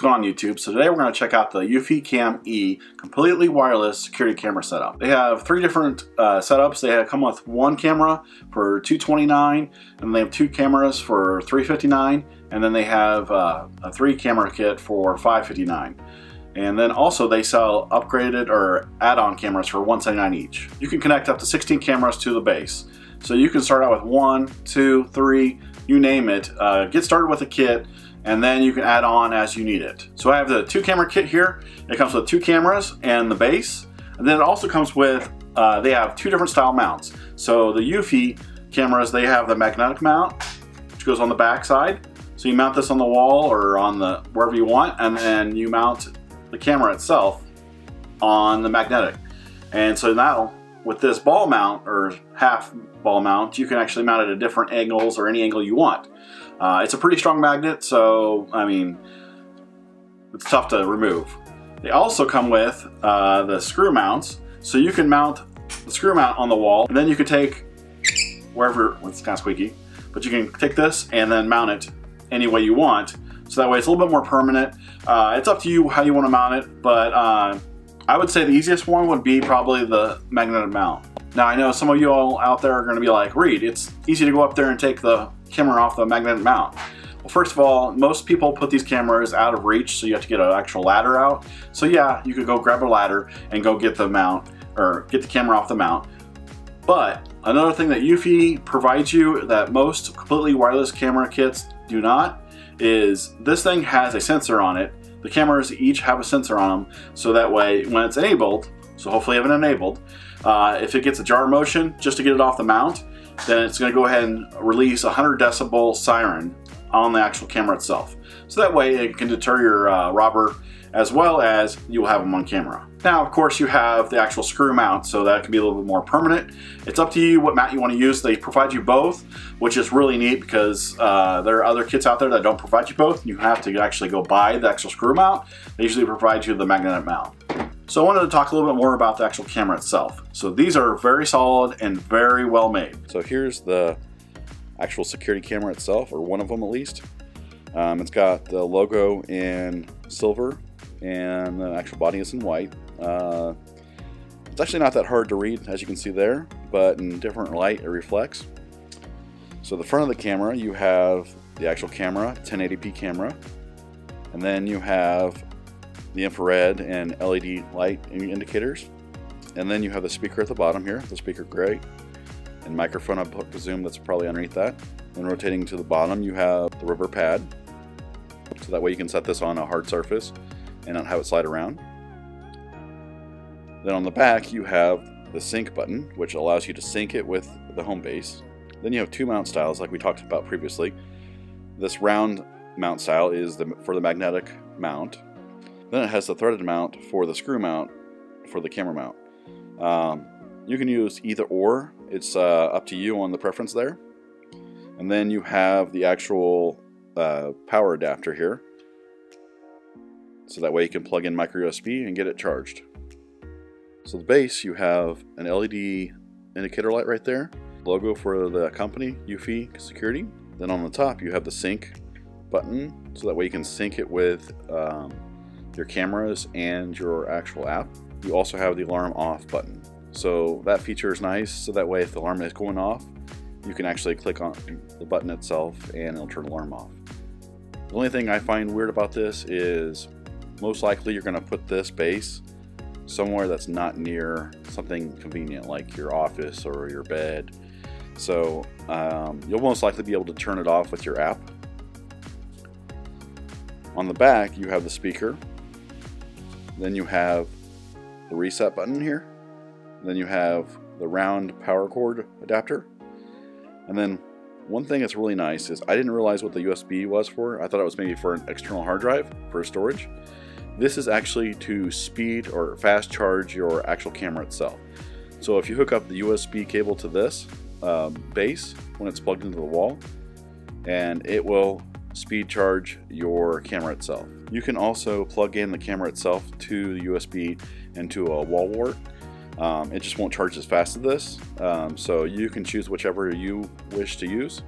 going on YouTube? So today we're going to check out the EufyCam E completely wireless security camera setup. They have three different setups. They come with one camera for $229, and they have two cameras for $359, and then they have a 3-camera kit for $559. And then also they sell upgraded or add-on cameras for $179 each. You can connect up to 16 cameras to the base. So you can start out with 1, 2, 3, you name it. Get started with a kit, and then you can add on as you need it. So I have the 2-camera kit here. It comes with 2 cameras and the base. And then it also comes with, they have 2 different style mounts. So the Eufy cameras, they have the magnetic mount, which goes on the back side. So you mount this on the wall or on the wherever you want, and then you mount the camera itself on the magnetic. And so now with this ball mount or half ball mount, you can actually mount it at different angles or any angle you want. It's a pretty strong magnet, so I mean, it's tough to remove. They also come with the screw mounts, so you can mount the screw mount on the wall, and then you can take wherever, well, it's kind of squeaky, but you can take this and then mount it any way you want, so that way it's a little bit more permanent. It's up to you how you want to mount it, but I would say the easiest one would be probably the magnetic mount. Now I know some of you all out there are going to be like, Reid, it's easy to go up there and take the camera off the magnetic mount. Well, first of all, most people put these cameras out of reach, so you have to get an actual ladder out. So yeah, you could go grab a ladder and go get the mount, or get the camera off the mount. But another thing that Eufy provides you that most completely wireless camera kits do not is this thing has a sensor on it. The cameras each have a sensor on them, so that way when it's enabled, so hopefully you have it enabled, if it gets a jar motion just to get it off the mount, then it's going to go ahead and release a 100 decibel siren on the actual camera itself. So that way it can deter your robber, as well as you'll have them on camera. Now, of course, you have the actual screw mount, so that can be a little bit more permanent. It's up to you what mount you want to use. They provide you both, which is really neat because there are other kits out there that don't provide you both. You have to actually go buy the actual screw mount. They usually provide you the magnetic mount. So I wanted to talk a little bit more about the actual camera itself. So these are very solid and very well made. So here's the actual security camera itself, or one of them at least. It's got the logo in silver and the actual body is in white. It's actually not that hard to read, as you can see there, but in different light it reflects. So the front of the camera, you have the actual camera, 1080p camera, and then you have the infrared and LED light indicators, and then you have the speaker at the bottom here, the speaker gray, and microphone, I presume that's probably underneath that. Then rotating to the bottom, you have the rubber pad, so that way you can set this on a hard surface and not have it slide around. Then on the back you have the sync button, which allows you to sync it with the home base. Then you have 2 mount styles like we talked about previously. This round mount style is for the magnetic mount. Then it has the threaded mount for the screw mount for the camera mount. You can use either or. It's up to you on the preference there. And then you have the actual power adapter here, so that way you can plug in micro USB and get it charged. So the base, you have an LED indicator light right there, logo for the company, Eufy Security. Then on the top you have the sync button, so that way you can sync it with your cameras and your actual app. You also have the alarm off button. So that feature is nice, so that way if the alarm is going off, you can actually click on the button itself and it'll turn the alarm off. The only thing I find weird about this is most likely you're going to put this base somewhere that's not near something convenient like your office or your bed. So you'll most likely be able to turn it off with your app. On the back you have the speaker, then you have the reset button here, then you have the round power cord adapter, and then one thing that's really nice is I didn't realize what the USB was for. I thought it was maybe for an external hard drive for storage. This is actually to speed or fast charge your actual camera itself. So if you hook up the USB cable to this base when it's plugged into the wall, and it will speed charge your camera itself. You can also plug in the camera itself to the USB into a wall wart. It just won't charge as fast as this, so you can choose whichever you wish to use.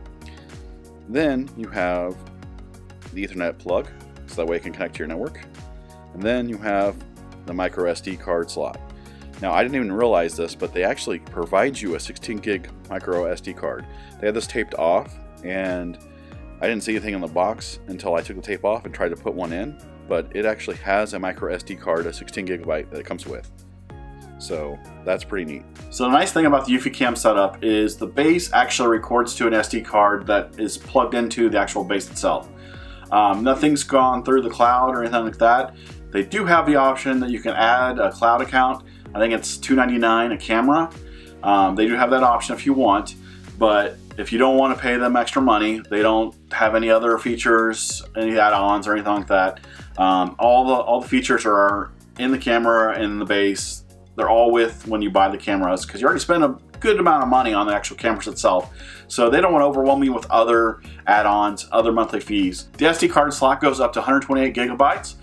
Then you have the Ethernet plug, so that way it can connect to your network. And then you have the micro SD card slot. Now, I didn't even realize this, but they actually provide you a 16 gig micro SD card. They had this taped off, and I didn't see anything in the box until I took the tape off and tried to put one in, but it actually has a micro SD card, a 16 gigabyte that it comes with. So that's pretty neat. So the nice thing about the EufyCam setup is the base actually records to an SD card that is plugged into the actual base itself. Nothing's gone through the cloud or anything like that. They do have the option that you can add a cloud account. I think it's $2.99 a camera. They do have that option if you want, but if you don't want to pay them extra money, they don't have any other features, any add-ons or anything like that. All the features are in the camera and in the base. They're all with when you buy the cameras, because you already spend a good amount of money on the actual cameras itself. So they don't want to overwhelm you with other add-ons, other monthly fees. The SD card slot goes up to 128 gigabytes,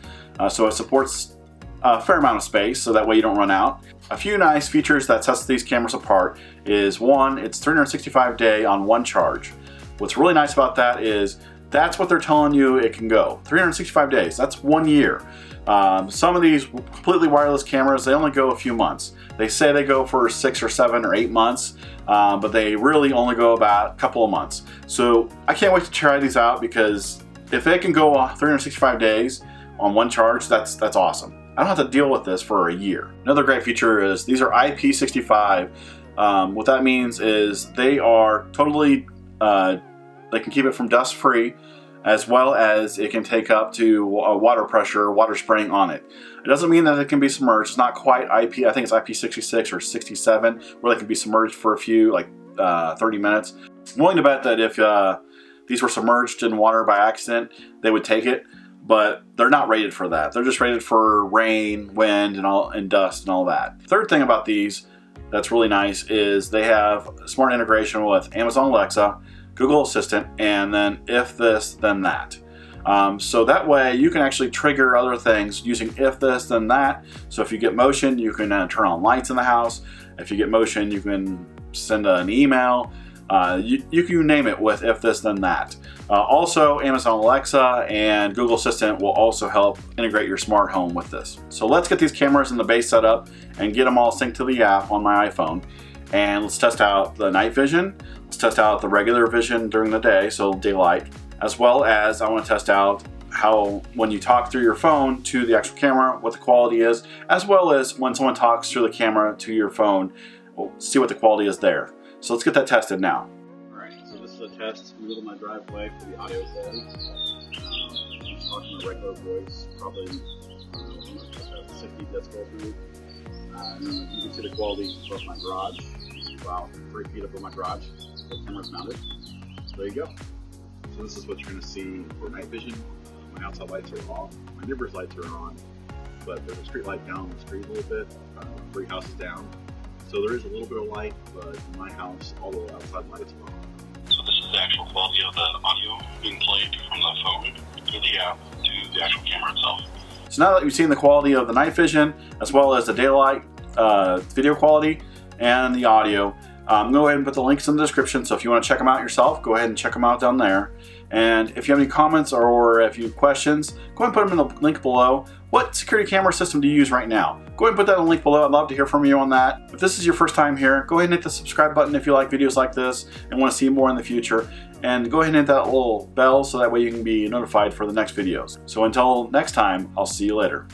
so it supports a fair amount of space, so that way you don't run out. A few nice features that sets these cameras apart is, one, it's 365-day on one charge. What's really nice about that is that's what they're telling you it can go. 365 days, that's 1 year. Some of these completely wireless cameras, they only go a few months. They say they go for 6 or 7 or 8 months, but they really only go about a couple of months. So I can't wait to try these out, because if they can go 365 days on one charge, that's awesome. I don't have to deal with this for a year. Another great feature is these are IP65. What that means is they are totally, they can keep it from dust free, as well as it can take up to water pressure, water spraying on it. It doesn't mean that it can be submerged. It's not quite IP, I think it's IP66 or 67, where they can be submerged for a few, like 30 minutes. I'm willing to bet that if these were submerged in water by accident, they would take it. But they're not rated for that. They're just rated for rain, wind, and dust and all that. Third thing about these that's really nice is they have smart integration with Amazon Alexa, Google Assistant, and then if this, then that. So that way you can actually trigger other things using if this, then that. So if you get motion, you can turn on lights in the house. If you get motion, you can send an email. You can name it with if this, then that. Also, Amazon Alexa and Google Assistant will also help integrate your smart home with this. So let's get these cameras in the base set up and get them all synced to the app on my iPhone. And let's test out the night vision. Let's test out the regular vision during the day, so daylight. As well as I want to test out how when you talk through your phone to the actual camera, what the quality is, as well as when someone talks through the camera to your phone, we'll see what the quality is there. So let's get that tested now. Alright, so this is a test in the middle of my driveway for the audio quality. I'm talking in a regular voice, probably 60 decibel through. And then you can see the quality of my garage, about 3 feet above my garage. The camera's mounted. So there you go. So this is what you're going to see for night vision. My outside lights are off. My neighbor's lights are on, but there's a street light down the street a little bit, 3 houses down. So there is a little bit of light, but in my house, all the outside lights are on. So this is the actual quality of the audio being played from the phone through the app to the actual camera itself. So now that you've seen the quality of the night vision, as well as the daylight video quality and the audio, go ahead and put the links in the description. So if you want to check them out yourself, go ahead and check them out down there. And if you have any comments or if you have questions, go ahead and put them in the link below. What security camera system do you use right now? Go ahead and put that in the link below. I'd love to hear from you on that. If this is your first time here, go ahead and hit the subscribe button if you like videos like this and want to see more in the future. And go ahead and hit that little bell so that way you can be notified for the next videos. So until next time, I'll see you later.